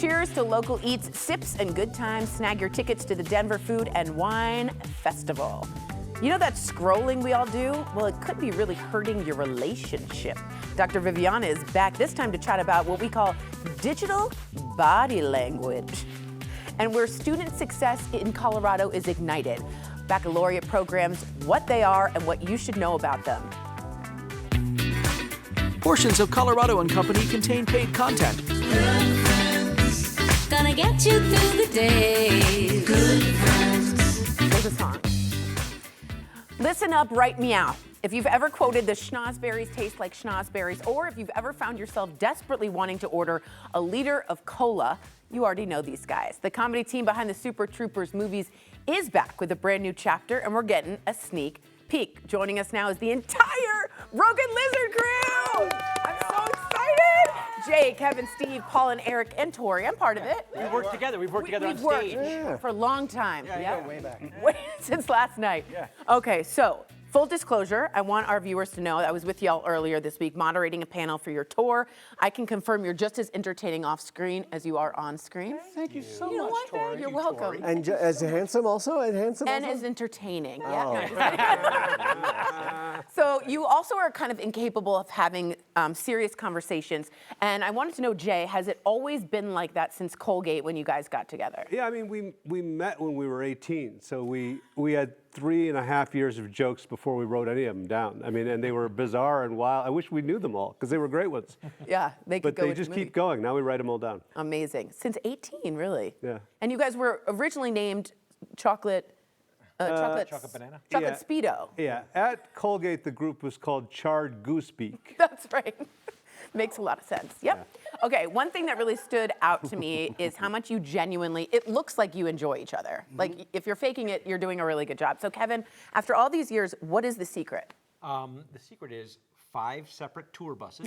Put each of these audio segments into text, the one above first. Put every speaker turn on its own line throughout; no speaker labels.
Cheers to local eats, sips, and good times. Snag your tickets to the Denver Food and Wine Festival. You know that scrolling we all do? Well, it could be really hurting your relationship. Dr. Viviana is back, this time to chat about what we call digital body language, and where student success in Colorado is ignited. Baccalaureate programs, what they are, and what you should know about them.
Portions of Colorado and Company contain paid content.
Good friends, gonna get you through the day. Good friends.
There's a song. Listen up, right meow. If you've ever quoted the schnozberries taste like schnozberries, or if you've ever found yourself desperately wanting to order a liter of cola, you already know these guys. The comedy team behind the Super Troopers movies is back with a brand new chapter, and we're getting a sneak peek. Joining us now is the entire Broken Lizard crew! I'm so excited! Jay, Kevin, Steve, Paul, and Eric, and Tori. I'm part of it.
We've worked together. We've worked together on
worked
stage.
for a long time.
Yeah, way back.
Since last night.
Yeah.
Okay, so full disclosure, I want our viewers to know I was with y'all earlier this week moderating a panel for your tour. I can confirm you're just as entertaining off screen as you are on screen.
Thank you so
You know
much,
what?
Tori.
You're welcome.
And as handsome also? And handsome
And
also?
as entertaining.
Oh.
Yeah. So you also are kind of incapable of having serious conversations. And I wanted to know, Jay, has it always been like that since Colgate when you guys got together?
Yeah, I mean, we met when we were 18, so we had 3.5 years of jokes before we wrote any of them down. I mean, and they were bizarre and wild. I wish we knew them all, because they were great ones.
Yeah, they could
But
go
they
into
just
the movie.
keep going. Now we write them all down.
Amazing. Since 18, really?
Yeah.
And you guys were originally named Chocolate
Chocolate banana?
Chocolate Speedo.
Yeah, at Colgate, the group was called Charred Goosebeak.
That's right. Makes a lot of sense. Yep. Yeah. Okay, one thing that really stood out to me is how much you genuinely, it looks like you enjoy each other.
Mm-hmm.
Like, if you're faking it, you're doing a really good job. So, Kevin, after all these years, what is the secret?
The secret is 5 separate tour buses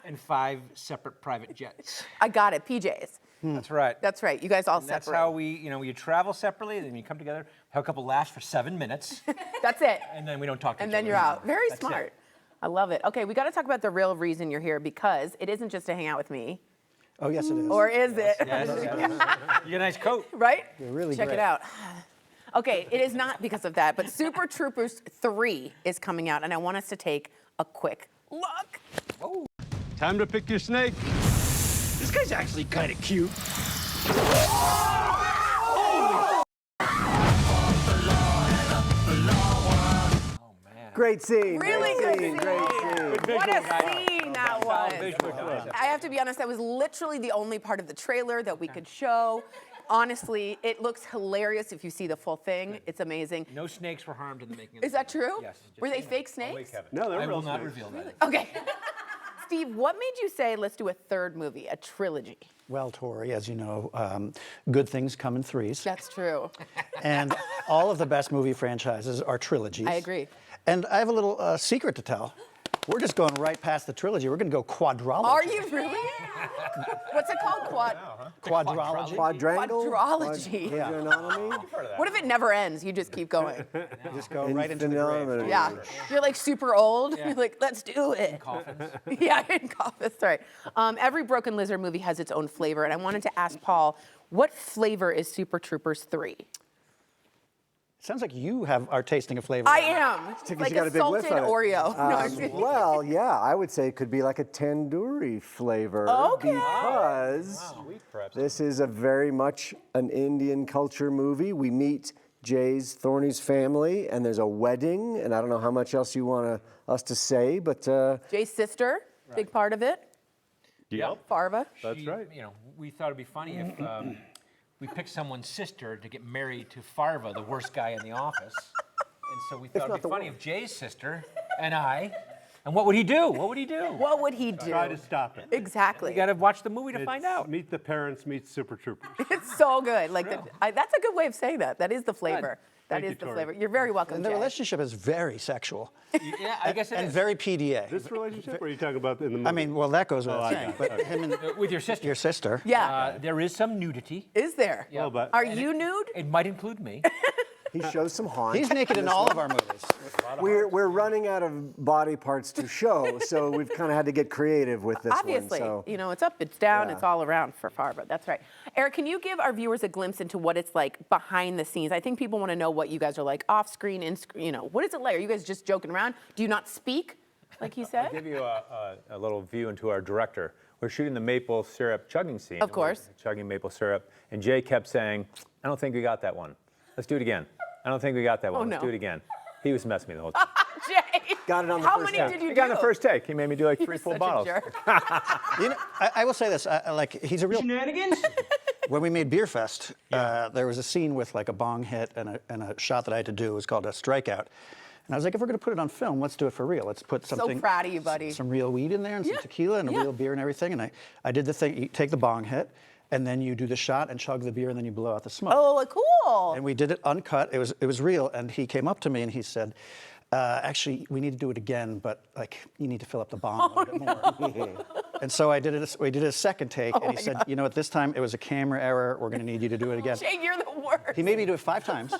and 5 separate private jets.
I got it, PJs.
That's right.
That's right, you guys all
And that's
separate.
how you travel separately, then you come together, have a couple laughs for 7 minutes,
That's it.
and then we don't talk to
And
each
then
other
you're out.
anymore.
Very
That's
smart.
it.
I love it. Okay, we got to talk about the real reason you're here, because it isn't just to hang out with me.
Oh, yes, it is.
Or is it?
Yes, yes. You got a nice coat.
Right?
You're really
Check
great.
it out. Okay, it is not because of that, but Super Troopers 3 is coming out, and I want us to take a quick look.
Time to pick your snake.
This guy's actually kind of cute.
Great scene.
Really
great
good scene.
Great scene.
What a scene that was.
Visual.
I have to be honest, that was literally the only part of the trailer that we could show. Honestly, it looks hilarious if you see the full thing. It's amazing.
No snakes were harmed in the making of the
Is that
film.
true?
Yes.
Were they fake snakes?
No, they're
I
real
will not
snakes.
reveal that.
Okay. Steve, what made you say, let's do a third movie, a trilogy?
Well, Tori, as you know, good things come in threes.
That's true.
And all of the best movie franchises are trilogies.
I agree.
And I have a little secret to tell. We're just going right past the trilogy. We're going to go quadrology.
Are you really? What's it called?
Quadrology?
Quadrangle?
Quadrology.
Quadrangle?
What if it never ends? You just keep going.
Just go right into the grave.
Phenomenal.
Yeah. You're like super old. You're like, let's do it.
Coffins.
Yeah, in coffins. Right. Every Broken Lizard movie has its own flavor, and I wanted to ask Paul, what flavor is Super Troopers 3?
Sounds like you are tasting a flavor.
I am.
Because
Like
you got
a
a big whiff
salted
of it.
Oreo. No, I'm kidding.
Well, yeah, I would say it could be like a tandoori flavor.
Okay.
Because this is a very much an Indian culture movie. We meet Jay's, Thorny's family, and there's a wedding, and I don't know how much else you want us to say, but
Jay's sister, big part of it.
Yep.
Farva.
That's
She-
right.
We thought it'd be funny if we picked someone's sister to get married to Farva, the worst guy in the office. And so we thought
not
it'd
the
be funny
worst.
if Jay's sister and I, and what would he do? What would he do?
What would he do?
Try to stop it.
Exactly.
You got to watch the movie to
It's
find out.
Meet the parents, meet Super Troopers.
It's so good. Like that's a good way of saying that. That is the flavor. That
Thank
is
you,
the
Tori.
flavor. You're very welcome,
And the
Jay.
relationship is very sexual.
Yeah, I guess it
and
is.
very PDA.
This relationship, or are you talking about in the movie?
I mean, well, that goes without
I
saying.
got
But him and
With your sister.
your sister.
Yeah.
There is some nudity.
Is there?
Yeah.
little bit.
Are you nude?
It might include me.
he shows some haunch.
He's naked in all of our movies.
we're running out of body parts to show, so we've kind of had to get creative with this
Obviously,
one. So.
you know, it's up, it's down,
Yeah.
it's all around for Farva. That's right. Eric, can you give our viewers a glimpse into what it's like behind the scenes? I think people want to know what you guys are like off screen, in screen. You know, what is it like? Are you guys just joking around? Do you not speak, like he said?
I'll give you a little view into our director. We're shooting the maple syrup chugging scene.
Of course.
We're chugging maple syrup, and Jay kept saying, "I don't think we got that one. Let's do it again. I don't think we got that one.
Oh,
Let's
no.
do it again." He was messing me the whole time.
Jay,
Got it on the
how
first
many
take.
did you
He
do?
got on the first take. He made me do like
You're
three full
such a
bottles.
jerk.
You know, I will say this, like, he's a real...
Shenanigans?
When we made Beer Fest, there was a scene with like a bong hit and a shot that I had to do. It was called a strikeout. And I was like, if we're going to put it on film, let's do it for real. Let's put something...
proud of you, buddy.
Some real weed in there and some
Yeah,
tequila and a
yeah.
real beer and everything. And I did the thing, you take the bong hit, and then you do the shot and chug the beer, and then you blow out the smoke.
Oh, cool.
And we did it uncut. It was real. And he came up to me and he said, actually, we need to do it again, but like you need to fill up the bong a little bit more. And so I did it. We did a second take, and he said, you know what? This time it was a camera error. We're going to need you to do it again.
Jay, you're the worst.
He made me do it 5 times.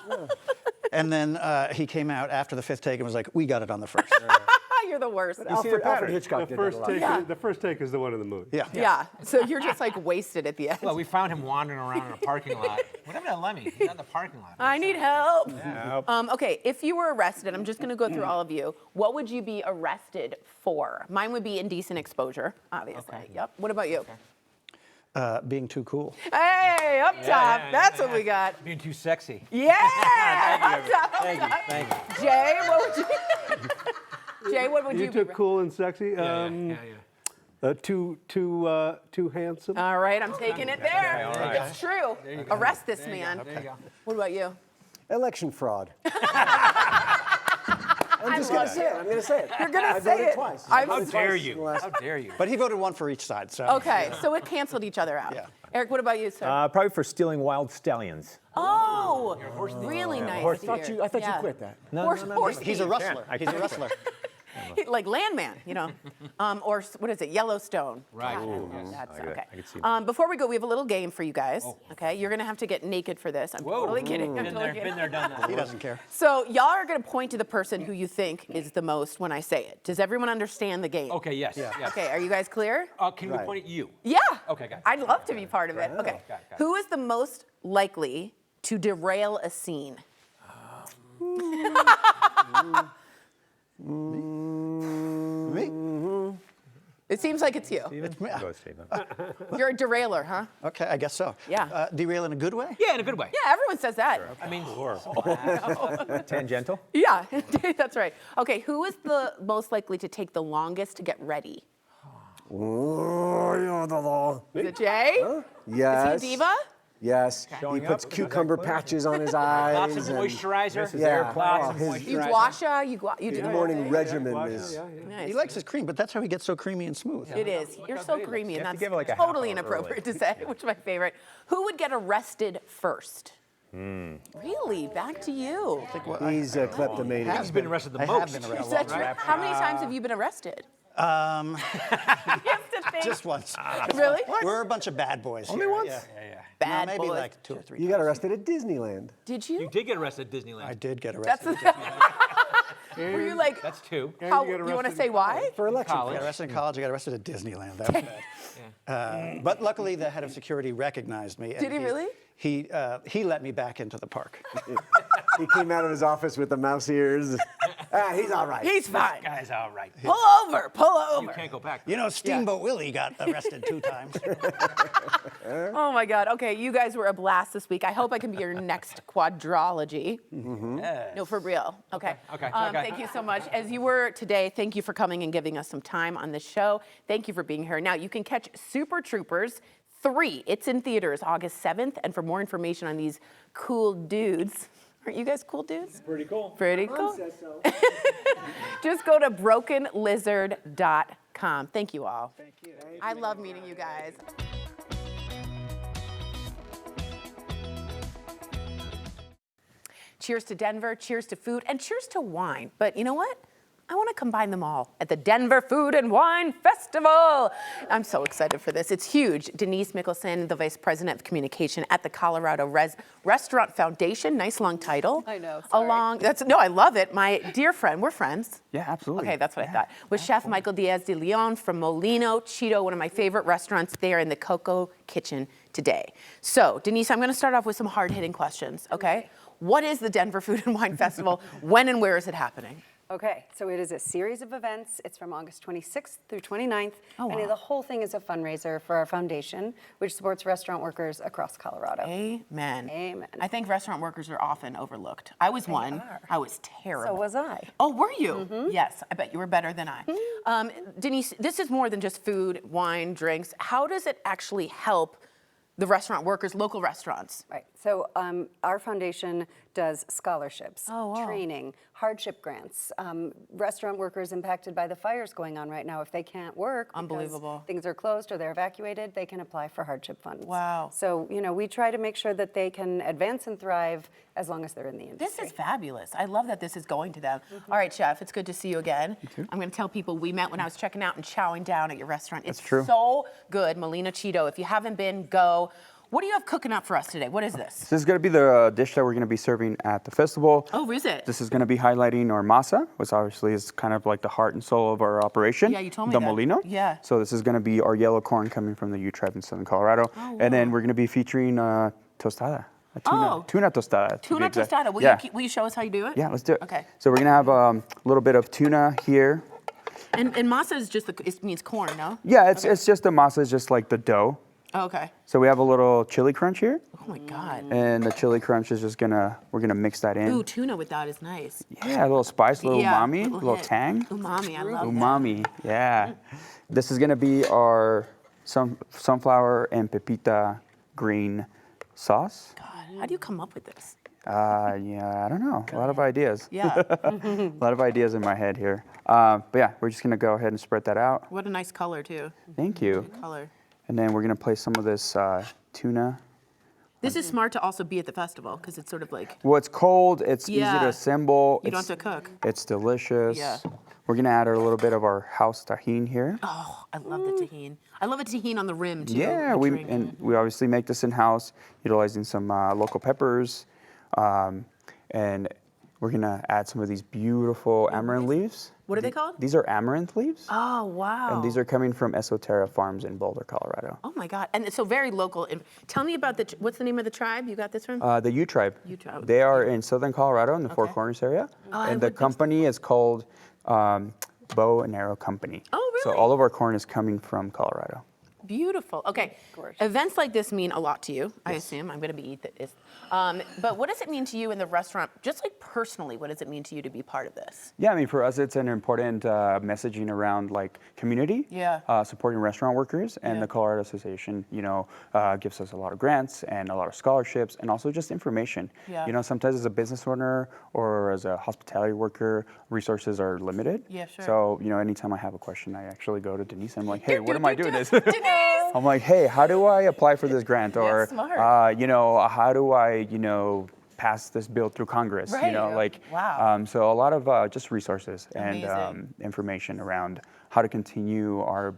And then he came out after the 5th take and was like, we got it on the first.
You're the worst.
Alfred Hitchcock
The
did
first
that a lot.
take, the first take is the one in the movie.
Yeah.
Yeah. So you're just like wasted at the end.
Well, we found him wandering around in a parking lot. What happened to Lemmy? He's in the parking lot.
I need help.
Yeah.
Okay, if you were arrested, I'm just going to go through all of you. What would you be arrested for? Mine would be indecent exposure, obviously.
Okay.
Yep. What about you?
Being too cool.
Hey, up top. That's what we got.
Being too sexy.
Yeah. Up top, up top.
Thank you.
Jay, what would you? Jay, what would you
You
be?
took cool and sexy.
Yeah.
Too handsome.
All right, I'm taking it there.
all right.
It's true. Arrest this man.
There you go.
What about you?
Election fraud. I'm just going to say it. I'm going to say it.
You're gonna
I
say
voted
it.
twice.
I'm-
I
How
voted
dare
twice in
you?
the last-
How dare you?
But he voted one for each side. So.
Okay, so it canceled each other out.
Yeah.
Eric, what about you, sir?
Probably for stealing wild stallions.
Oh, really nice.
I
to
thought
hear.
you
Yeah.
quit that.
Horse
He's a
thief.
rustler.
I
He's a
can't.
rustler.
Like Landman, you know, or what is it, Yellowstone?
Right.
God,
Ooh,
that's
I get it.
okay.
I could see that.
Before we go, we have a little game for you guys. Okay, you're gonna have to get naked for this. I'm totally kidding. I'm
Been
totally
there,
kidding.
been there, done that.
He doesn't care.
So y'all are gonna point to the person who you think is the most when I say it. Does everyone understand the game?
Okay, yes. Yes.
Okay, are you guys clear?
Can we point at you?
Yeah.
Okay, got it.
I'd love to be part of it. Okay.
Got it.
Who is the most likely to derail a scene?
Me?
It seems like it's you.
Go, Stephen.
You're a derailer, huh?
Okay, I guess so.
Yeah.
Derail in a good way?
Yeah, in a good way.
Yeah, everyone says that.
I mean,
Tangential.
Yeah, that's right. Okay, who is the most likely to take the longest to get ready? Is it Jay?
Yes.
Is he a diva?
Yes. He
Showing
puts
up.
cucumber patches on his eyes.
lots of
and
moisturizer.
Yeah.
Lots of
his-
moisturizer.
You guasha, you do
The
the
morning regimen is.
Nice.
He likes his cream, but that's how he gets so creamy and smooth.
It is. You're so creamy, and
You have
that's
to give it like a half
totally
hour
inappropriate
early.
to say, which is my favorite. Who would get arrested first? Really? Back to you.
He's a kleptomaniac.
He's been arrested the
I have
most.
been
Is
arrested.
that true? How many times have you been arrested? You have to think.
Just once.
Really?
We're a bunch of bad boys.
Only
here.
once?
Yeah.
Bad
No, maybe
boys.
like 2 or 3
You
times.
got arrested at Disneyland.
Did you?
You did get arrested at Disneyland.
I did get
That's
arrested.
Were you like?
That's 2.
How,
you
you
get
want to
arrested
say why?
For election
I
fraud.
got arrested in college. I got arrested at Disneyland. That was bad. But luckily, the head of security recognized me. and
Did he really?
He let me back into the park.
He came out of his office with the mouse ears. He's all right.
He's fine.
Guy's all right.
Pull over. Pull
You
over.
can't go back.
You know, Steamboat Willie got arrested 2 times.
Oh my God. Okay, you guys were a blast this week. I hope I can be your next quadrology. No, for real. Okay.
Okay.
Thank you so much. As you were today, thank you for coming and giving us some time on this show. Thank you for being here. Now, you can catch Super Troopers 3. It's in theaters August 7th. And for more information on these cool dudes, aren't you guys cool dudes?
Pretty cool.
Pretty cool. Just go to brokenlizard.com. Thank you all. Thank you. I love meeting you guys. Cheers to Denver, cheers to food, and cheers to wine. But you know what? I want to combine them all at the Denver Food and Wine Festival. I'm so excited for this. It's huge. Denise Mickelson, the Vice President of Communication at the Colorado Restaurant Foundation. Nice long title.
I know, sorry.
No, I love it. My dear friend, we're friends.
Yeah, absolutely.
Okay, that's what I thought. With Chef Michael Diaz de Leon from Molino Cheeto, one of my favorite restaurants there in the Coco Kitchen today. So, Denise, I'm going to start off with some hard-hitting questions, okay? What is the Denver Food and Wine Festival? When and where is it happening?
Okay, so it is a series of events. It's from August 26th through 29th.
Oh, wow.
And the whole thing is a fundraiser for our foundation, which supports restaurant workers across Colorado.
Amen.
Amen.
I think restaurant workers are often overlooked. I was one.
are.
I was terrible.
So was I.
Oh, were you? Yes, I bet you were better than I. Denise, this is more than just food, wine, drinks. How does it actually help the restaurant workers, local restaurants?
Right. So our foundation does scholarships,
Oh, wow.
training, hardship grants. Restaurant workers impacted by the fires going on right now, if they can't work because
Unbelievable.
things are closed or they're evacuated, they can apply for hardship funds.
Wow.
So, we try to make sure that they can advance and thrive as long as they're in the industry.
This is fabulous. I love that this is going to them. All right, Chef, it's good to see you again. You too. I'm going to tell people we met when I was checking out and chowing down at your restaurant. It's
true.
so good, Molino Cheeto. If you haven't been, go. What do you have cooking up for us today? What is this?
This is going to be the dish that we're going to be serving at the festival.
Oh, is it?
This is going to be highlighting our masa, which obviously is kind of like the heart and soul of our operation.
Yeah, you told me
the
that.
Molino.
Yeah.
So this is going to be our yellow corn coming from the Ute tribe in southern Colorado.
Oh,
And then
wow.
we're going to be featuring tostada. A
Oh.
tuna tostada. to be
Tuna
exact.
tostada.
Yeah.
Will you show us how you do it?
Yeah, let's do it.
Okay.
So we're going to have a little bit of tuna here.
And masa is just it means corn, no?
Yeah, it's just the masa, is just like the dough.
Oh, okay.
So we have a little chili crunch here.
Oh my God.
And the chili crunch is just we're gonna mix that in.
Ooh, tuna with that is nice.
Yeah, a little spice, a little umami, a little
hit.
tang.
Umami, I love
Umami, yeah. This is gonna be our sunflower and pepita green sauce.
that. God, how do you come up with this?
Yeah, I don't know. A lot of ideas.
Yeah.
A lot of ideas in my head here. But yeah, we're just gonna go ahead and spread that out.
What a nice color too.
Thank you.
Good color.
And then we're gonna place some of this tuna.
This is smart to also be at the festival because it's sort of like
Well, it's cold. It's easy
Yeah.
to assemble.
you don't have to cook.
It's delicious.
Yeah.
We're gonna add a little bit of our house tahini here.
Oh, I love the tahini. I love a tahini on the rim too.
Yeah,
the
we
drink.
obviously make this in house, utilizing some local peppers, and we're gonna add some of these beautiful amaranth leaves.
What are they called?
These are amaranth leaves,
Oh, wow.
and these are coming from Esoterra Farms in Boulder, Colorado.
Oh my God. And it's so very local. Tell me about what's the name of the tribe you got this from?
The Ute tribe.
Ute tribe.
They are in southern Colorado in the Four
Okay.
Corners area,
I
and the
would think so.
company is called Bow and Arrow Company.
Oh,
So
really?
all of our corn is coming from Colorado.
Beautiful. Okay.
Gorgeous.
Events like this mean a lot to you, I assume. I'm going to be eat this. But what does it mean to you in the restaurant, just like personally, what does it mean to you to be part of this?
Yeah, I mean, for us, it's an important messaging around like community,
Yeah.
supporting restaurant workers, and
Yeah.
the Colorado Association, gives us a lot of grants and a lot of scholarships, and also just information.
Yeah.
Sometimes as a business owner or as a hospitality worker, resources are limited.
Yeah, sure.
So, anytime I have a question, I actually go to Denise. I'm like, hey, what am I doing this?
Denise!
I'm like, hey, how do I apply for this grant? Or,
smart.
how do I, pass this bill through Congress?
Right. Wow.
So a lot of just resources and
Amazing.
information around how to continue our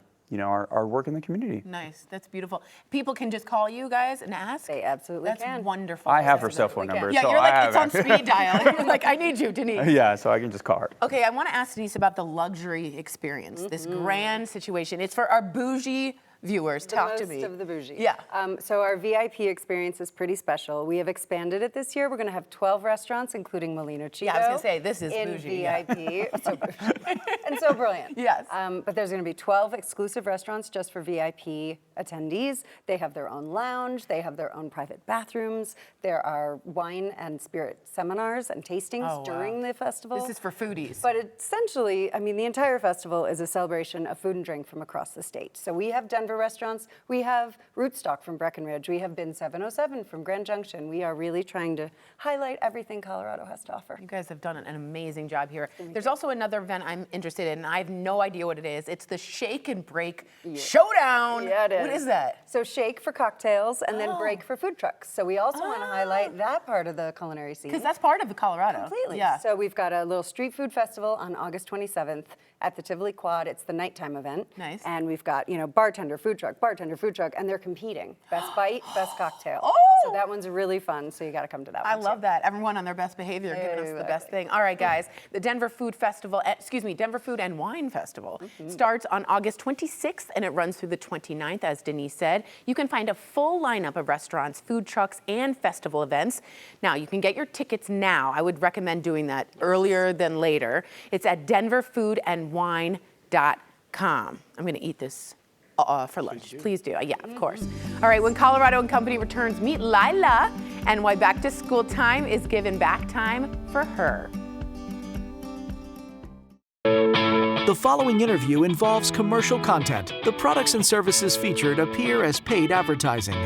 work in the community.
Nice. That's beautiful. People can just call you guys and ask?
They absolutely
That's
can.
wonderful.
I have her
Yes,
cell
we
phone
can.
number.
Yeah,
so
you're
I
like, it's on
have
speed dial. You're like, I need you, Denise.
Yeah, so I can just call her.
Okay, I want to ask Denise about the luxury experience, this grand situation. It's for our bougie viewers. Talk to me.
Most of the bougie.
Yeah.
So our VIP experience is pretty special. We have expanded it this year. We're going to have 12 restaurants, including Molino Cheeto.
Yeah, I was gonna say, this is
in
bougie, yeah.
VIP. So bougie. And so brilliant.
Yes.
But there's going to be 12 exclusive restaurants just for VIP attendees. They have their own lounge. They have their own private bathrooms. There are wine and spirit seminars and tastings
Oh, wow.
during the festival.
This is for foodies.
But essentially, the entire festival is a celebration of food and drink from across the state. So we have done Denver restaurants. We have Rootstock from Breckenridge. We have Bin 707 from Grand Junction. We are really trying to highlight everything Colorado has to offer.
You guys have done an amazing job here. There's also another event I'm interested in, and I have no idea what it is. It's the Shake and Break Showdown.
Yeah, it is.
What is that?
So shake for cocktails and then break for food trucks. So we also want to highlight that part of the culinary scene.
Because that's part of Colorado.
Completely.
Yeah.
So we've got a little street food festival on August 27th at the Tivoli Quad. It's the nighttime event.
Nice.
And we've got, bartender, food truck, and they're competing. Best bite, best cocktail.
Oh!
So that one's really fun, so you got to come to that one.
I love that. Everyone on their best behavior giving us the best thing. All right, guys. The Denver Food and Wine Festival starts on August 26th and it runs through the 29th, as Denise said. You can find a full lineup of restaurants, food trucks, and festival events. Now, you can get your tickets now. I would recommend doing that earlier than later. It's at denverfoodandwine.com. I'm going to eat this for lunch. Please do. Yeah, of course. All right, when Colorado and Company returns, meet Lila and why back to school time is given back time for her.
The following interview involves commercial content. The products and services featured appear as paid advertising.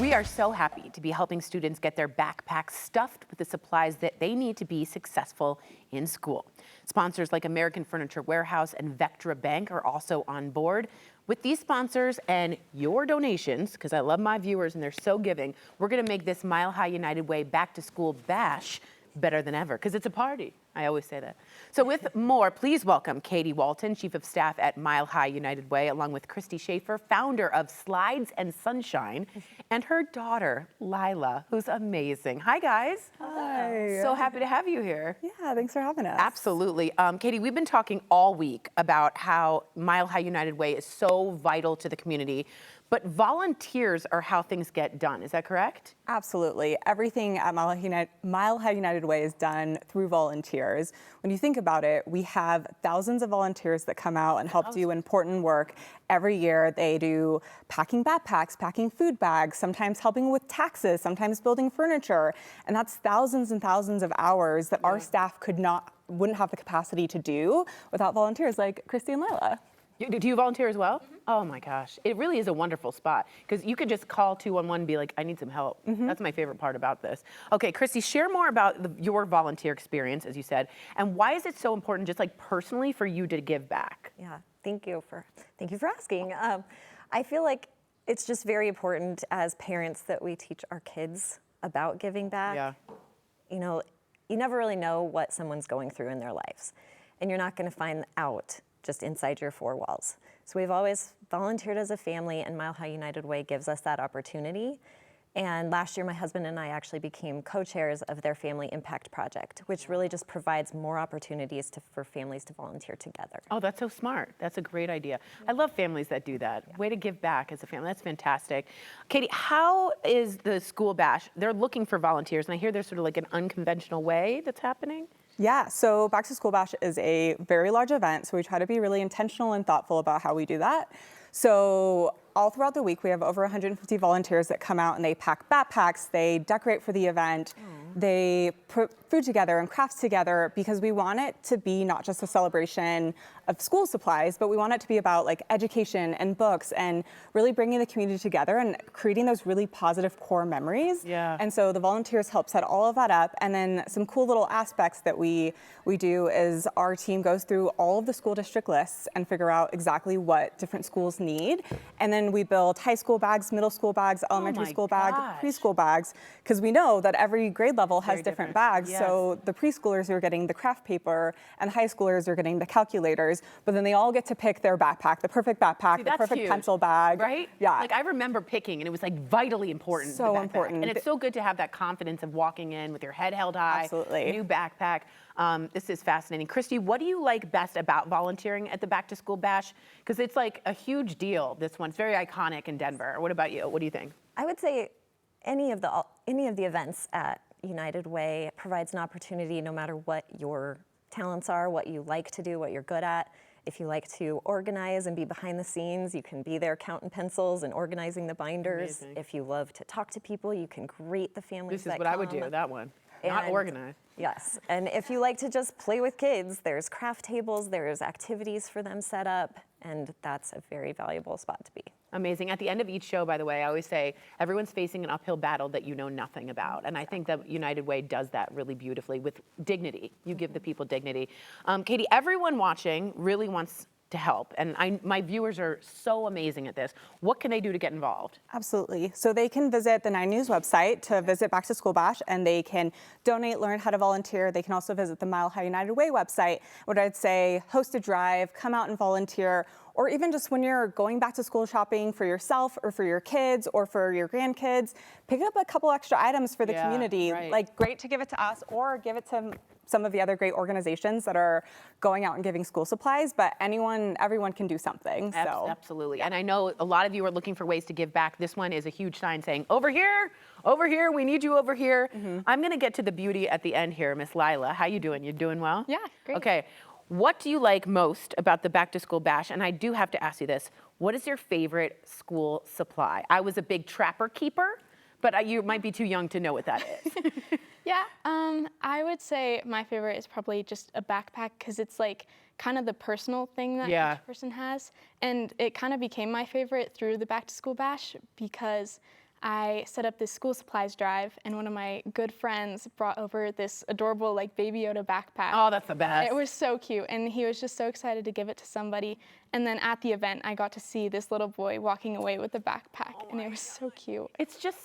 We are so happy to be helping students get their backpacks stuffed with the supplies that they need to be successful in school. Sponsors like American Furniture Warehouse and Vectra Bank are also on board. With these sponsors and your donations, because I love my viewers and they're so giving, we're going to make this Mile High United Way Back to School Bash better than ever, because it's a party. I always say that. So with more, please welcome Katie Walton, Chief of Staff at Mile High United Way, along with Christy Schaefer, founder of Slides and Sunshine, and her daughter, Lila, who's amazing. Hi, guys.
Hi.
So happy to have you here.
Yeah, thanks for having us.
Absolutely. Katie, we've been talking all week about how Mile High United Way is so vital to the community, but volunteers are how things get done. Is that correct?
Absolutely. Everything at Mile High United Way is done through volunteers. When you think about it, we have thousands of volunteers that come out and help do important work every year. They do packing backpacks, packing food bags, sometimes helping with taxes, sometimes building furniture. And that's thousands and thousands of hours that our staff wouldn't have the capacity to do without volunteers like Christy and Lila.
Do you volunteer as well? Oh my gosh, it really is a wonderful spot because you could just call 211 and be like, I need some help. That's my favorite part about this. Okay, Christy, share more about your volunteer experience, as you said, and why is it so important, just like personally, for you to give back?
Yeah, thank you for asking. I feel like it's just very important as parents that we teach our kids about giving back.
Yeah.
You never really know what someone's going through in their lives, and you're not going to find out just inside your four walls. So we've always volunteered as a family, and Mile High United Way gives us that opportunity. And last year, my husband and I actually became co-chairs of their Family Impact Project, which really just provides more opportunities for families to volunteer together.
Oh, that's so smart. That's a great idea. I love families that do that. Way to give back as a family. That's fantastic. Katie, how is the school bash? They're looking for volunteers, and I hear there's sort of like an unconventional way that's happening.
Yeah, so Back to School Bash is a very large event, so we try to be really intentional and thoughtful about how we do that. So all throughout the week, we have over 150 volunteers that come out and they pack backpacks, they decorate for the event, they put food together and crafts together because we want it to be not just a celebration of school supplies, but we want it to be about like education and books and really bringing the community together and creating those really positive core memories.
Yeah.
And so the volunteers help set all of that up. And then some cool little aspects that we do is our team goes through all of the school district lists and figure out exactly what different schools need. And then we build high school bags, middle school bags, elementary school bags, preschool bags, because we know that every grade level has different bags.
Yes.
So the preschoolers are getting the craft paper and the high schoolers are getting the calculators, but then they all get to pick their backpack, the perfect backpack, the perfect
huge.
pencil bag.
Right?
Yeah.
Like I remember picking and it was like vitally important.
So
the backpack.
important.
And it's so good to have that confidence of walking in with your head held high.
Absolutely.
New backpack. This is fascinating. Christy, what do you like best about volunteering at the Back to School Bash? Because it's like a huge deal, this one. It's very iconic in Denver. What about you? What do you think?
I would say any of the events at United Way provides an opportunity no matter what your talents are, what you like to do, what you're good at. If you like to organize and be behind the scenes, you can be there counting pencils and organizing the binders.
Amazing.
If you love to talk to people, you can greet the families
This is
that
what I would
come.
do, that one. Not
And-
organized.
Yes, and if you like to just play with kids, there's craft tables, there's activities for them set up, and that's a very valuable spot to be.
Amazing. At the end of each show, by the way, I always say everyone's facing an uphill battle that you know nothing about. And I think that United Way does that really beautifully with dignity. You give the people dignity. Katie, everyone watching really wants to help. And my viewers are so amazing at this. What can they do to get involved?
Absolutely. So they can visit the 9 News website to visit Back to School Bash, and they can donate, learn how to volunteer. They can also visit the Mile High United Way website. What I'd say, host a drive, come out and volunteer, or even just when you're going back to school shopping for yourself or for your kids or for your grandkids, pick up a couple extra items for the community.
Right.
Like, great to give it to us or give it to some of the other great organizations that are going out and giving school supplies, but everyone can do something. So.
Absolutely. And I know a lot of you are looking for ways to give back. This one is a huge sign saying, over here, we need you over here. I'm gonna get to the beauty at the end here. Miss Lila, how you doing? You doing well?
Yeah, great.
Okay, what do you like most about the Back to School Bash? And I do have to ask you this, what is your favorite school supply? I was a big Trapper Keeper, but you might be too young to know what that is.
Yeah, I would say my favorite is probably just a backpack because it's like kind of the personal thing that each person has. And it kind of became my favorite through the Back to School Bash because I set up this school supplies drive and one of my good friends brought over this adorable like Baby Yoda backpack.
Oh, that's the best.
It was so cute and he was just so excited to give it to somebody. And then at the event, I got to see this little boy walking away with the backpack and it was so cute.
It's just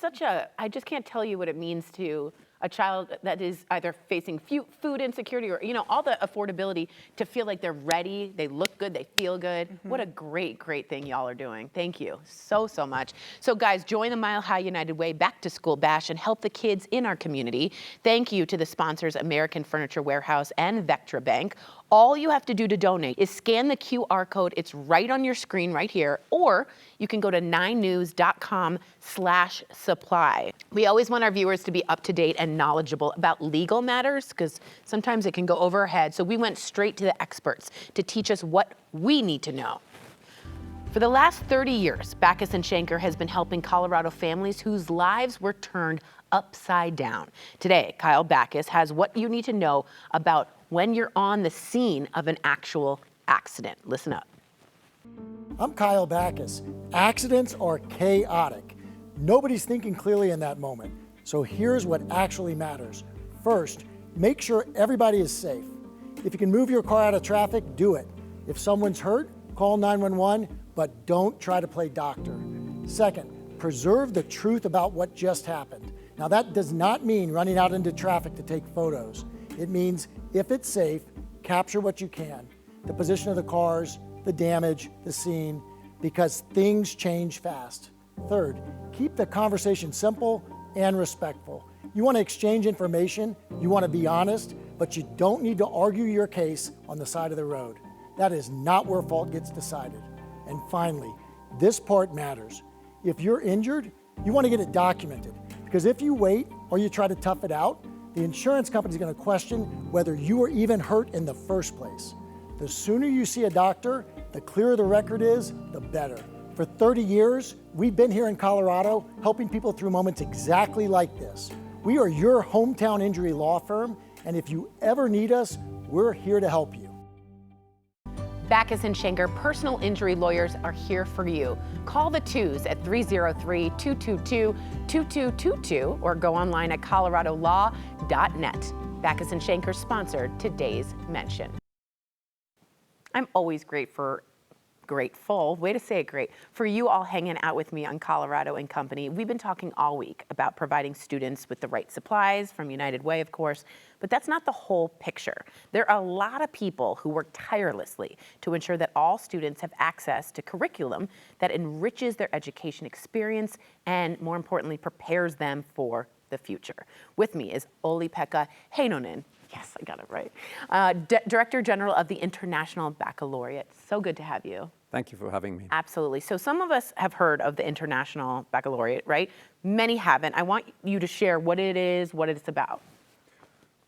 I just can't tell you what it means to a child that is either facing food insecurity or, all the affordability to feel like they're ready, they look good, they feel good. What a great, great thing y'all are doing. Thank you so much. So guys, join the Mile High United Way Back to School Bash and help the kids in our community. Thank you to the sponsors American Furniture Warehouse and Vectra Bank. All you have to do to donate is scan the QR code. It's right on your screen right here, or you can go to 9news.com/supply. We always want our viewers to be up to date and knowledgeable about legal matters because sometimes it can go over our head. So we went straight to the experts to teach us what we need to know. For the last 30 years, Backus & Schenker has been helping Colorado families whose lives were turned upside down. Today, Kyle Backus has what you need to know about when you're on the scene of an actual accident. Listen up.
I'm Kyle Backus. Accidents are chaotic. Nobody's thinking clearly in that moment. So here's what actually matters. First, make sure everybody is safe. If you can move your car out of traffic, do it. If someone's hurt, call 911, but don't try to play doctor. Second, preserve the truth about what just happened. Now that does not mean running out into traffic to take photos. It means if it's safe, capture what you can. The position of the cars, the damage, the scene, because things change fast. Third, keep the conversation simple and respectful. You want to exchange information, you want to be honest, but you don't need to argue your case on the side of the road. That is not where fault gets decided. And finally, this part matters. If you're injured, you want to get it documented, because if you wait or you try to tough it out, the insurance company is going to question whether you were even hurt in the first place. The sooner you see a doctor, the clearer the record is, the better. For 30 years, we've been here in Colorado helping people through moments exactly like this. We are your hometown injury law firm, and if you ever need us, we're here to help you.
Backus & Schenker personal injury lawyers are here for you. Call the 2s at 303-222-2222 or go online at coloradolaw.net. Backus & Schenker sponsored today's mention. I'm always grateful, way to say it great, for you all hanging out with me on Colorado and Company. We've been talking all week about providing students with the right supplies from United Way, of course, but that's not the whole picture. There are a lot of people who work tirelessly to ensure that all students have access to curriculum that enriches their education experience and, more importantly, prepares them for the future. With me is Olli-Pekka Heinonen. Yes, I got it right. Director General of the International Baccalaureate. So good to have you.
Thank you for having me.
Absolutely. So some of us have heard of the International Baccalaureate, right? Many haven't. I want you to share what it is, what it's about.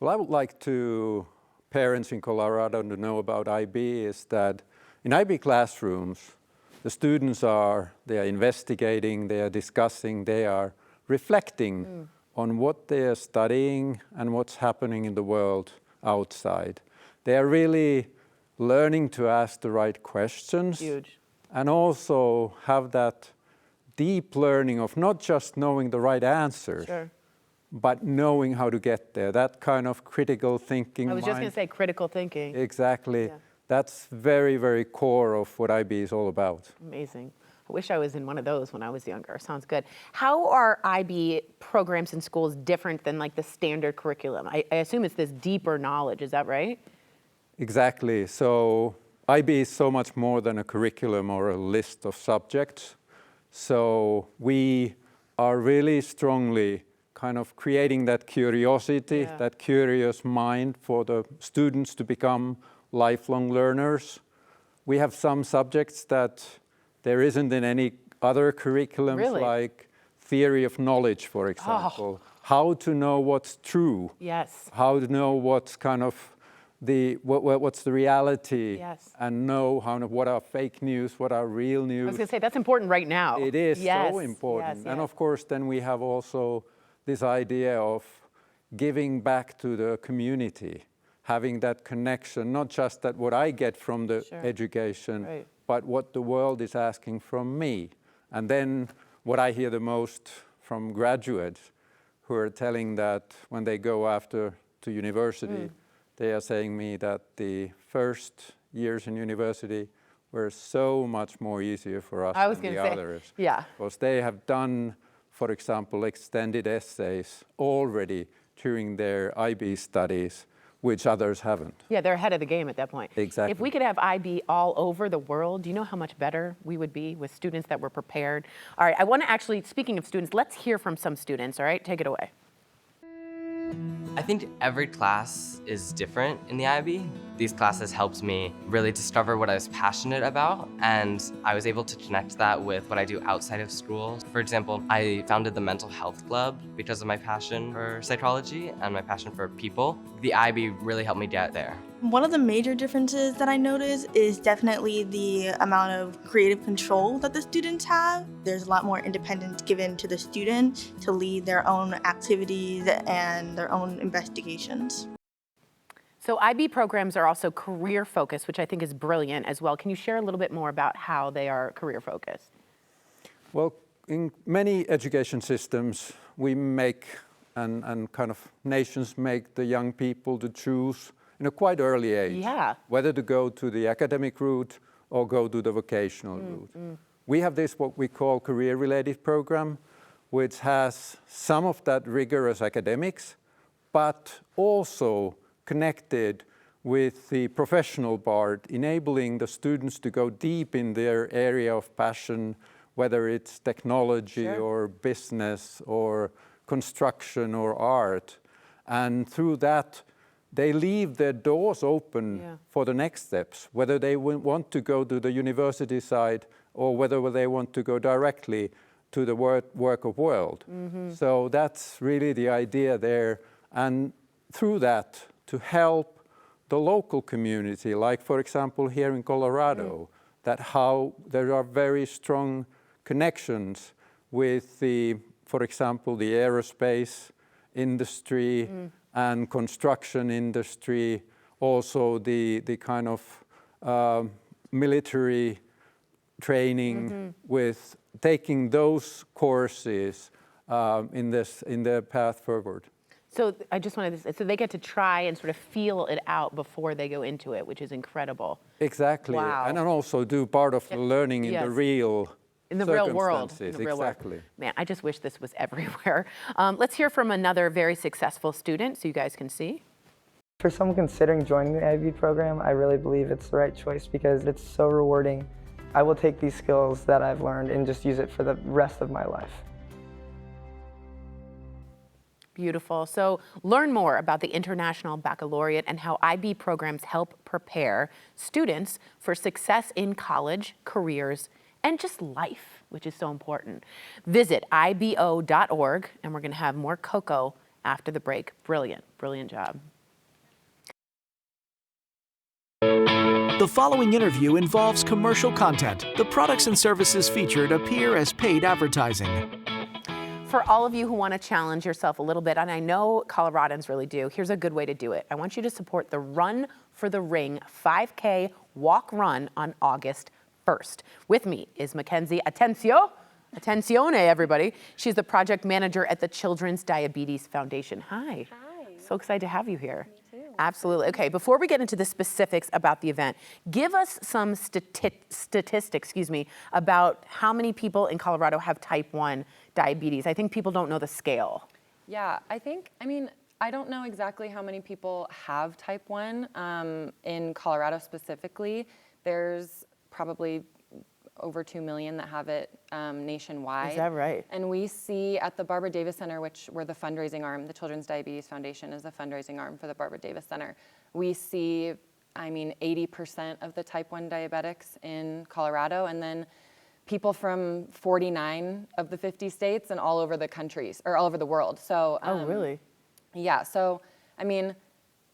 Well, I would like parents in Colorado to know about IB is that in IB classrooms, the students they are investigating, they are discussing, they are reflecting on what they are studying and what's happening in the world outside. They are really learning to ask the right questions.
Huge.
And also have that deep learning of not just knowing the right answers,
Sure.
but knowing how to get there. That kind of critical thinking
I was just going
mind.
to say critical thinking.
Exactly.
Yeah.
That's very, very core of what IB is all about.
Amazing. I wish I was in one of those when I was younger. Sounds good. How are IB programs in schools different than like the standard curriculum? I assume it's this deeper knowledge. Is that right?
Exactly. So IB is so much more than a curriculum or a list of subjects. So we are really strongly kind of creating that curiosity, that curious mind for the students to become lifelong learners. We have some subjects that there isn't in any other curriculums,
Really?
like theory of knowledge, for example. How to know what's true.
Yes.
How to know what's kind of what's the reality,
Yes.
and know what are fake news, what are real
I
news.
was going to say that's important right now.
It is
Yes,
so important.
yes,
And
yes.
of course, then we have also this idea of giving back to the community, having that connection, not just that what I get from the education,
Right.
but what the world is asking from me. And then what I hear the most from graduates who are telling that when they go after to university, they are saying me that the first years in university were so much more easier for us
I was
than the
gonna say,
others.
yeah.
Because they have done, for example, extended essays already during their IB studies, which others haven't.
Yeah, they're ahead of the game at that point.
Exactly.
If we could have IB all over the world, do you know how much better we would be with students that were prepared? All right, I want to actually, speaking of students, let's hear from some students, all right? Take it away.
I think every class is different in the IB. These classes helped me really discover what I was passionate about, and I was able to connect that with what I do outside of school. For example, I founded the mental health club because of my passion for psychology and my passion for people. The IB really helped me get there.
One of the major differences that I notice is definitely the amount of creative control that the students have. There's a lot more independence given to the student to lead their own activities and their own investigations.
So IB programs are also career focused, which I think is brilliant as well. Can you share a little bit more about how they are career focused?
Well, in many education systems, we make, and kind of nations make the young people to choose in a quite early age, whether to go to the academic route or go to the vocational route. We have this, what we call career-related program, which has some of that rigorous academics, but also connected with the professional part, enabling the students to go deep in their area of passion, whether it's technology or business or construction or art. And through that, they leave their doors open for the next steps, whether they want to go to the university side or whether they want to go directly to the work of world. So that's really the idea there. And through that, to help the local community, like for example here in Colorado, that how there are very strong connections with the, for example, the aerospace industry and construction industry, also the kind of military training with taking those courses in the path forward.
So I just wanted to say, so they get to try and sort of feel it out before they go into it, which is incredible.
Exactly.
Wow.
And then also do part of the learning in the real
world.
circumstances.
In the real world.
Exactly.
Man, I just wish this was everywhere. Let's hear from another very successful student so you guys can see.
For someone considering joining the IB program, I really believe it's the right choice because it's so rewarding. I will take these skills that I've learned and just use it for the rest of my life.
Beautiful. So learn more about the International Baccalaureate and how IB programs help prepare students for success in college, careers, and just life, which is so important. Visit ibo.org, and we're going to have more Coco after the break. Brilliant, brilliant job.
The following interview involves commercial content. The products and services featured appear as paid advertising.
for all of you who want to challenge yourself a little bit, and I know Coloradans really do, here's a good way to do it. I want you to support the Run for the Ring 5K walk run on August 1st. With me is Mackenzie Attenzione, everybody. She's the project manager at the Children's Diabetes Foundation. Hi. Hi. So excited to have you here. Me too. Absolutely. Okay, before we get into the specifics about the event, give us some statistics, about how many people in Colorado have type 1 diabetes. I think people don't know the scale.
Yeah, I don't know exactly how many people have type 1 in Colorado specifically. There's probably over 2 million that have it nationwide.
Is that right?
And we see at the Barbara Davis Center, which we're the fundraising arm, the Children's Diabetes Foundation is the fundraising arm for the Barbara Davis Center. We see, 80% of the type 1 diabetics in Colorado, and then people from 49 of the 50 states and all over the countries, or all over the world. So,
oh, really?
Yeah, so,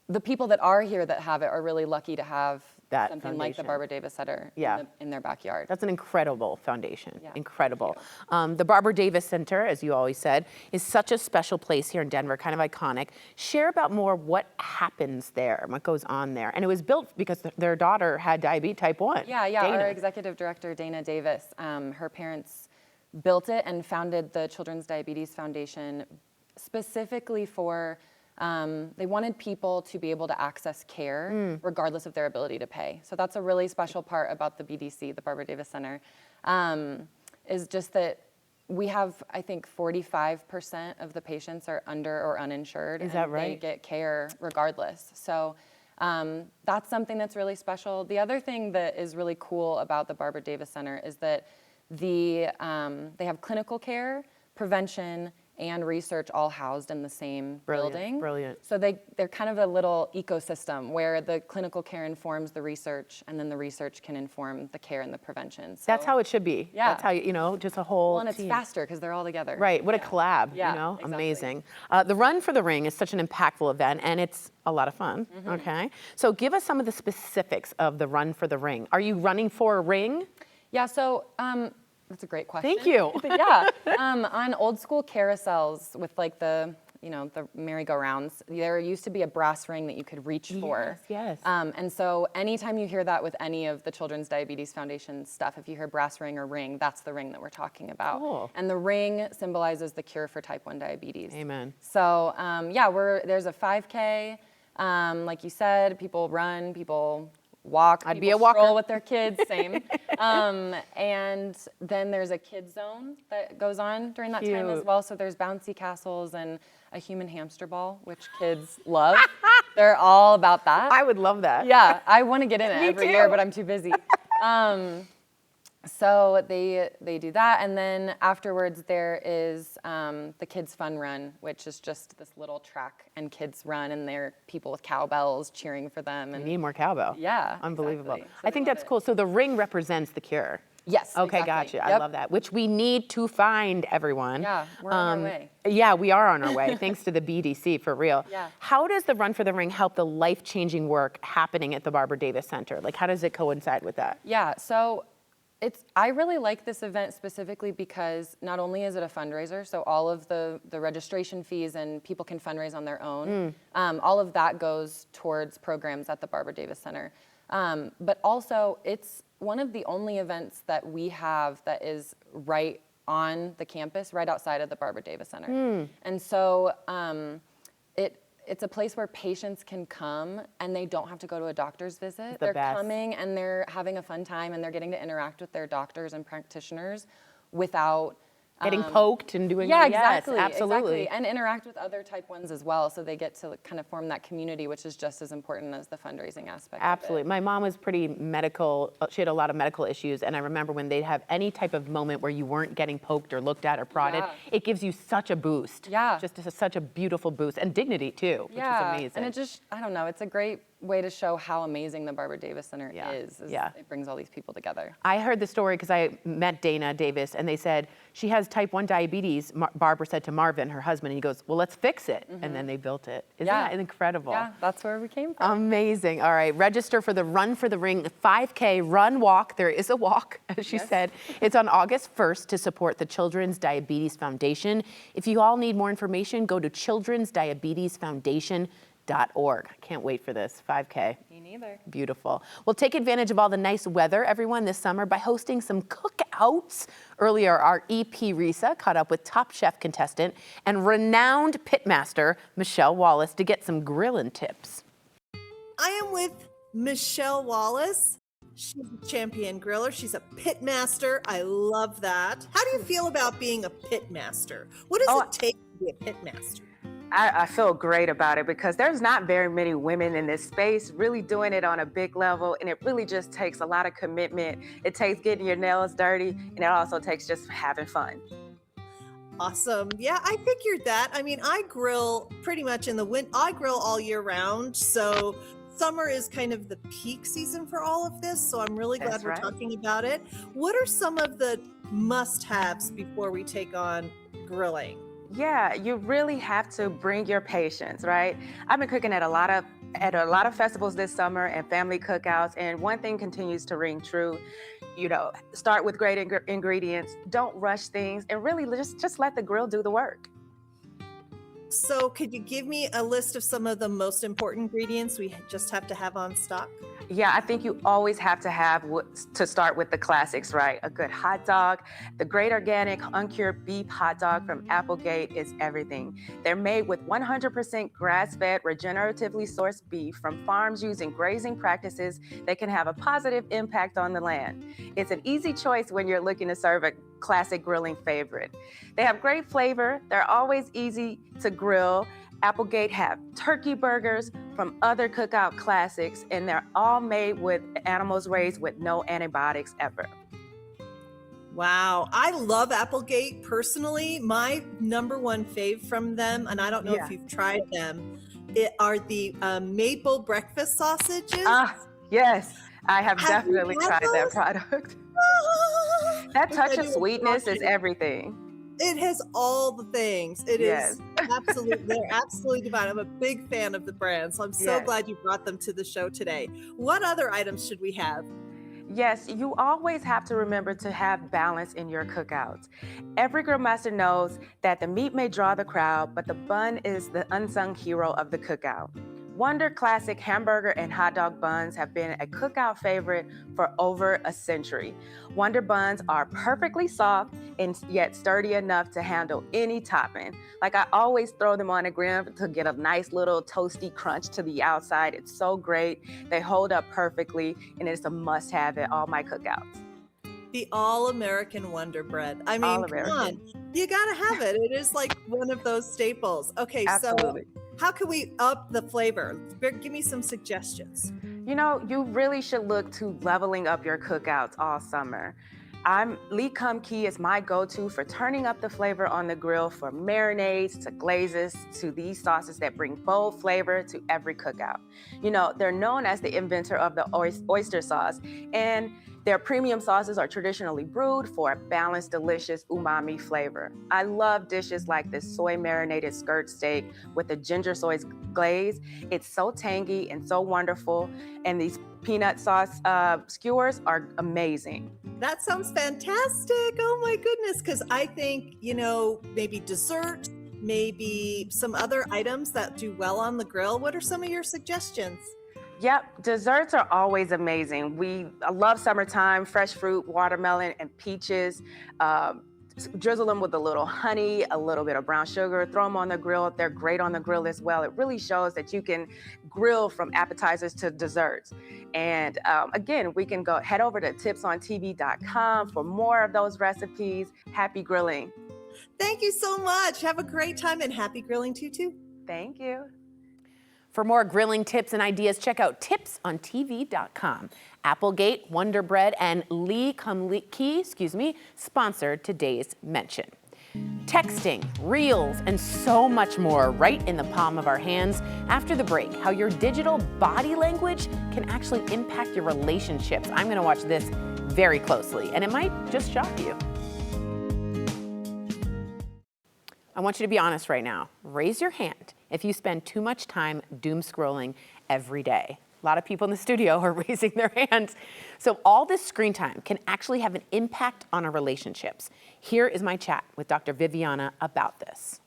the people that are here that have it are really lucky to have
that
something like the Barbara Davis Center in their backyard.
That's an incredible foundation, incredible. The Barbara Davis Center, as you always said, is such a special place here in Denver, kind of iconic. Share about more what happens there, what goes on there. And it was built because their daughter had diabetes type 1.
Yeah,
Dana.
Our executive director, Dana Davis, her parents built it and founded the Children's Diabetes Foundation specifically for they wanted people to be able to access care regardless of their ability to pay. So that's a really special part about the BDC, the Barbara Davis Center, is just that we have, I think, 45% of the patients are under or uninsured.
Is that
and
right?
They get care regardless. So that's something that's really special. The other thing that is really cool about the Barbara Davis Center is that they have clinical care, prevention, and research all housed in the same building.
Brilliant.
So they're kind of a little ecosystem where the clinical care informs the research, and then the research can inform the care and the prevention. So,
that's how it should be.
Yeah.
That's how, just a whole
Well, and
team.
it's faster because they're all together.
Right, what a collab,
Yeah, exactly.
Amazing. The Run for the Ring is such an impactful event, and it's a lot of fun, okay? So give us some of the specifics of the Run for the Ring. Are you running for a ring?
Yeah, so that's a great question.
Thank you.
Yeah, on old school carousels with like the merry-go-rounds, there used to be a brass ring that you could reach for.
Yes.
And so anytime you hear that with any of the Children's Diabetes Foundation stuff, if you hear brass ring or ring, that's the ring that we're talking about.
Cool.
And the ring symbolizes the cure for type 1 diabetes.
Amen.
So there's a 5K, like you said, people run, people walk,
I'd
people
be a walker.
stroll with their kids, same. And then there's a kids zone that goes on during that time as
Cute.
well. So there's bouncy castles and a human hamster ball, which kids love. They're all about that.
I would love that.
Yeah, I want to get in it
Me
every
too.
year, but I'm too busy. So they do that, and then afterwards there is the Kids Fun Run, which is just this little track, and kids run, and there are people with cowbells cheering for them. And
We need more cowbell.
Yeah,
Unbelievable.
exactly. So
I think that's cool. So the ring represents the cure.
Yes.
Okay,
exactly.
gotcha. I
Yep.
love that. Which we need to find, everyone.
Yeah, we're on our way.
Yeah, we are on our way, thanks to the BDC, for real.
Yeah.
How does the Run for the Ring help the life-changing work happening at the Barbara Davis Center? Like, how does it coincide with that?
Yeah, so I really like this event specifically because not only is it a fundraiser, so all of the registration fees and people can fundraise on their own, all of that goes towards programs at the Barbara Davis Center. But also, it's one of the only events that we have that is right on the campus, right outside of the Barbara Davis Center. And so it's a place where patients can come and they don't have to go to a doctor's visit.
The
They're
best.
coming and they're having a fun time and they're getting to interact with their doctors and practitioners without
Getting poked and doing
yeah,
yes,
exactly,
absolutely.
exactly. And interact with other type 1s as well, so they get to kind of form that community, which is just as important as the fundraising aspect.
Absolutely. My mom was pretty medical. She had a lot of medical issues, and I remember when they'd have any type of moment where you weren't getting poked or looked at or prodded, it gives you such a boost.
Yeah.
Just such a beautiful boost, and dignity too, which is amazing.
And it just, I don't know, it's a great way to show how amazing the Barbara Davis Center is. It brings all these people together.
I heard the story because I met Dana Davis, and they said she has type 1 diabetes. Barbara said to Marvin, her husband, and he goes, well, let's fix it. And then they built it. Isn't that incredible?
Yeah, that's where we came from.
Amazing. All right, register for the Run for the Ring 5K run walk. There is a walk, as she said. It's on August 1st to support the Children's Diabetes Foundation. If you all need more information, go to childrensdiabetesfoundation.org. I can't wait for this 5K.
Me neither.
Beautiful. Well, take advantage of all the nice weather, everyone, this summer by hosting some cookouts. Earlier, our EP Risa caught up with Top Chef contestant and renowned pitmaster Michelle Wallace to get some grilling tips.
I am with Michelle Wallace. She's a champion griller. She's a pitmaster. I love that. How do you feel about being a pitmaster? What does it take to be a pitmaster?
I feel great about it because there's not very many women in this space really doing it on a big level, and it really just takes a lot of commitment. It takes getting your nails dirty, and it also takes just having fun.
Awesome. Yeah, I figured that. I mean, I grill pretty much in the winter. I grill all year round, so summer is kind of the peak season for all of this, so I'm really glad we're talking about it. What are some of the must-haves before we take on grilling?
Yeah, you really have to bring your patience, right? I've been cooking at a lot of festivals this summer and family cookouts, and one thing continues to ring true. You know, start with great ingredients, don't rush things, and really just let the grill do the work.
So could you give me a list of some of the most important ingredients we just have to have on stock?
Yeah, I think you always have to have to start with the classics, right? A good hot dog. The great organic uncured beef hot dog from Applegate is everything. They're made with 100% grass-fed, regeneratively sourced beef from farms using grazing practices that can have a positive impact on the land. It's an easy choice when you're looking to serve a classic grilling favorite. They have great flavor. They're always easy to grill. Applegate have turkey burgers from other cookout classics, and they're all made with animals raised with no antibiotics ever.
Wow, I love Applegate personally. My number one fave from them, and I don't know if you've tried them, are the maple breakfast sausages.
Yes, I have definitely tried that product. That touch of sweetness is everything.
It has all the things. It is absolutely, they're absolutely divine. I'm a big fan of the brand, so I'm so glad you brought them to the show today. What other items should we have?
Yes, you always have to remember to have balance in your cookouts. Every grill master knows that the meat may draw the crowd, but the bun is the unsung hero of the cookout. Wonder Classic hamburger and hot dog buns have been a cookout favorite for over a century. Wonder buns are perfectly soft and yet sturdy enough to handle any topping. Like, I always throw them on the grill to get a nice little toasty crunch to the outside. It's so great. They hold up perfectly, and it's a must-have at all my cookouts.
The All-American Wonder Bread. I mean, come on, you gotta have it. It is like one of those staples. Okay,
Absolutely.
So how can we up the flavor? Give me some suggestions.
You know, you really should look to leveling up your cookouts all summer. Lee Kum Kee is my go-to for turning up the flavor on the grill, for marinades to glazes to these sauces that bring bold flavor to every cookout. You know, they're known as the inventor of the oyster sauce, and their premium sauces are traditionally brewed for a balanced, delicious umami flavor. I love dishes like this soy marinated skirt steak with a ginger soy glaze. It's so tangy and so wonderful, and these peanut sauce skewers are amazing.
That sounds fantastic. Oh my goodness, because I think, you know, maybe dessert, maybe some other items that do well on the grill. What are some of your suggestions?
Yep, desserts are always amazing. I love summertime, fresh fruit, watermelon, and peaches. Drizzle them with a little honey, a little bit of brown sugar, throw them on the grill. They're great on the grill as well. It really shows that you can grill from appetizers to desserts. And again, we can head over to tipsontv.com for more of those recipes. Happy grilling.
Thank you so much. Have a great time and happy grilling to you too.
Thank you.
For more grilling tips and ideas, check out tipsontv.com. Applegate, Wonder Bread, and Lee Kum Kee, sponsored today's mention. Texting, reels, and so much more right in the palm of our hands. After the break, how your digital body language can actually impact your relationships. I'm going to watch this very closely, and it might just shock you. I want you to be honest right now. Raise your hand if you spend too much time doom scrolling every day. A lot of people in the studio are raising their hands. So all this screen time can actually have an impact on our relationships. Here is my chat with Dr. Viviana about this.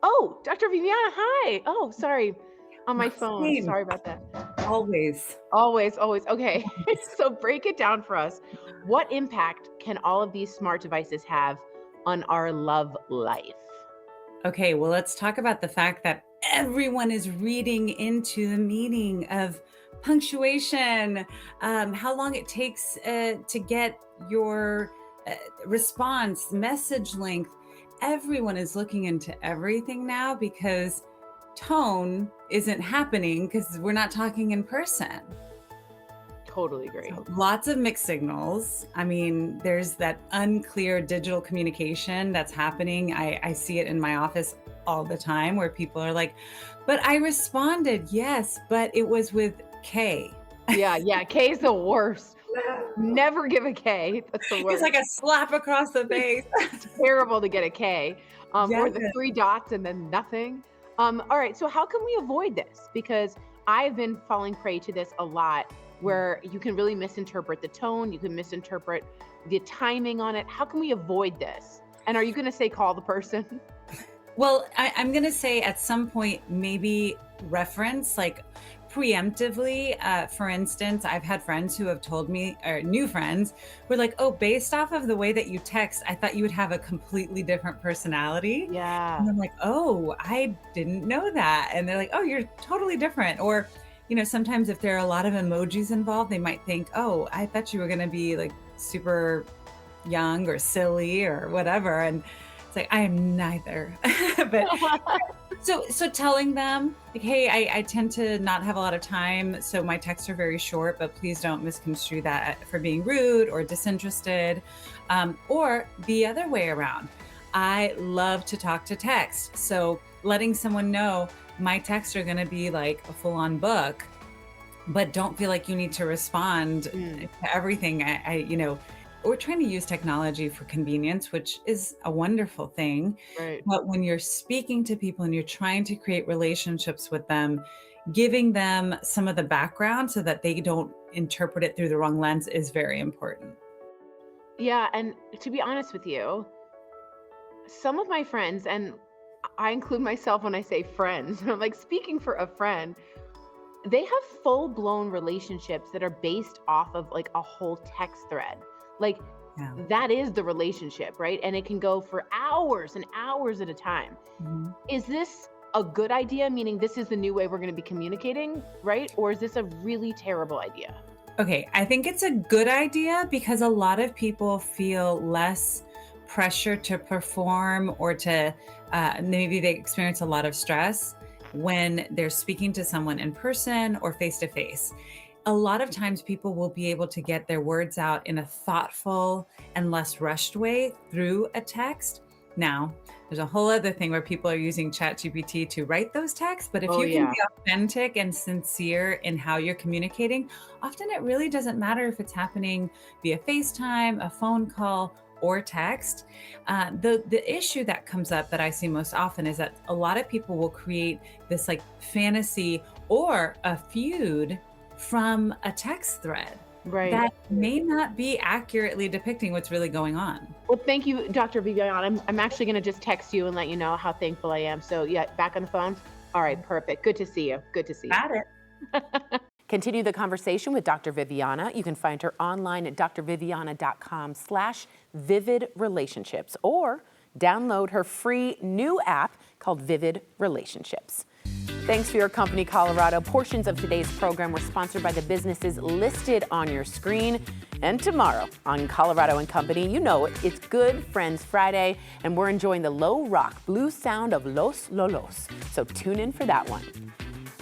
Oh, Dr. Viviana, hi. Oh, sorry. On my phone.
Same.
Sorry about that.
Always.
Always. Okay. So break it down for us. What impact can all of these smart devices have on our love life?
Okay, well, let's talk about the fact that everyone is reading into the meaning of punctuation, how long it takes to get your response, message length. Everyone is looking into everything now because tone isn't happening because we're not talking in person.
Totally agree.
So lots of mixed signals. I mean, there's that unclear digital communication that's happening. I see it in my office all the time where people are like, but I responded, yes, but it was with K.
Yeah, K is the worst. Never give a K. That's the worst.
It's like a slap across the face.
It's terrible to get a K. Or the
Yes.
3 dots and then nothing. All right, so how can we avoid this? Because I've been falling prey to this a lot, where you can really misinterpret the tone, you can misinterpret the timing on it. How can we avoid this? And are you going to say call the person?
Well, I'm going to say at some point, maybe reference, like preemptively. For instance, I've had friends who have told me, or new friends, who are like, oh, based off of the way that you text, I thought you would have a completely different personality.
Yeah.
And I'm like, oh, I didn't know that. And they're like, oh, you're totally different. Or, you know, sometimes if there are a lot of emojis involved, they might think, oh, I thought you were going to be like super young or silly or whatever. And it's like, I am neither. But so telling them like, hey, I tend to not have a lot of time, so my texts are very short, but please don't misconstrue that for being rude or disinterested, or the other way around. I love to talk to text. So letting someone know my texts are going to be like a full-on book, but don't feel like you need to respond to everything. We're trying to use technology for convenience, which is a wonderful thing.
Right.
But when you're speaking to people and you're trying to create relationships with them, giving them some of the background so that they don't interpret it through the wrong lens is very important.
Yeah, and to be honest with you, some of my friends, and I include myself when I say friends, I'm like speaking for a friend, they have full-blown relationships that are based off of like a whole text thread. Like that is the relationship, right? And it can go for hours and hours at a time.
Mm-hmm.
Is this a good idea? Meaning this is the new way we're going to be communicating, right? Or is this a really terrible idea?
Okay, I think it's a good idea because a lot of people feel less pressure to perform or to maybe they experience a lot of stress when they're speaking to someone in person or face to face. A lot of times people will be able to get their words out in a thoughtful and less rushed way through a text. Now, there's a whole other thing where people are using ChatGPT to write those texts, but if you can be authentic and sincere in how you're communicating, often it really doesn't matter if it's happening via FaceTime, a phone call, or text. The issue that comes up that I see most often is that a lot of people will create this like fantasy or a feud from a text thread.
Right.
That may not be accurately depicting what's really going on.
Well, thank you, Dr. Viviana. I'm actually going to just text you and let you know how thankful I am. So yeah, back on the phone. All right, perfect. Good to see you. Good to see you.
Got it.
Continue the conversation with Dr. Viviana. You can find her online at drviviana.com/vivid relationships or download her free new app called Vivid Relationships. Thanks for your company, Colorado. Portions of today's program were sponsored by the businesses listed on your screen. And tomorrow on Colorado and Company, you know it, it's Good Friends Friday, and we're enjoying the low rock blue sound of Los Lolos. So tune in for that one.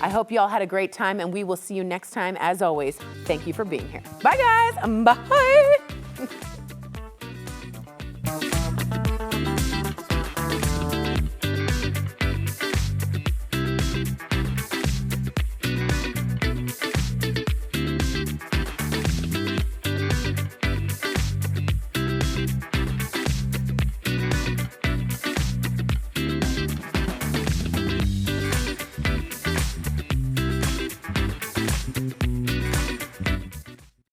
I hope you all had a great time, and we will see you next time. As always, thank you for being here. Bye, guys. Bye.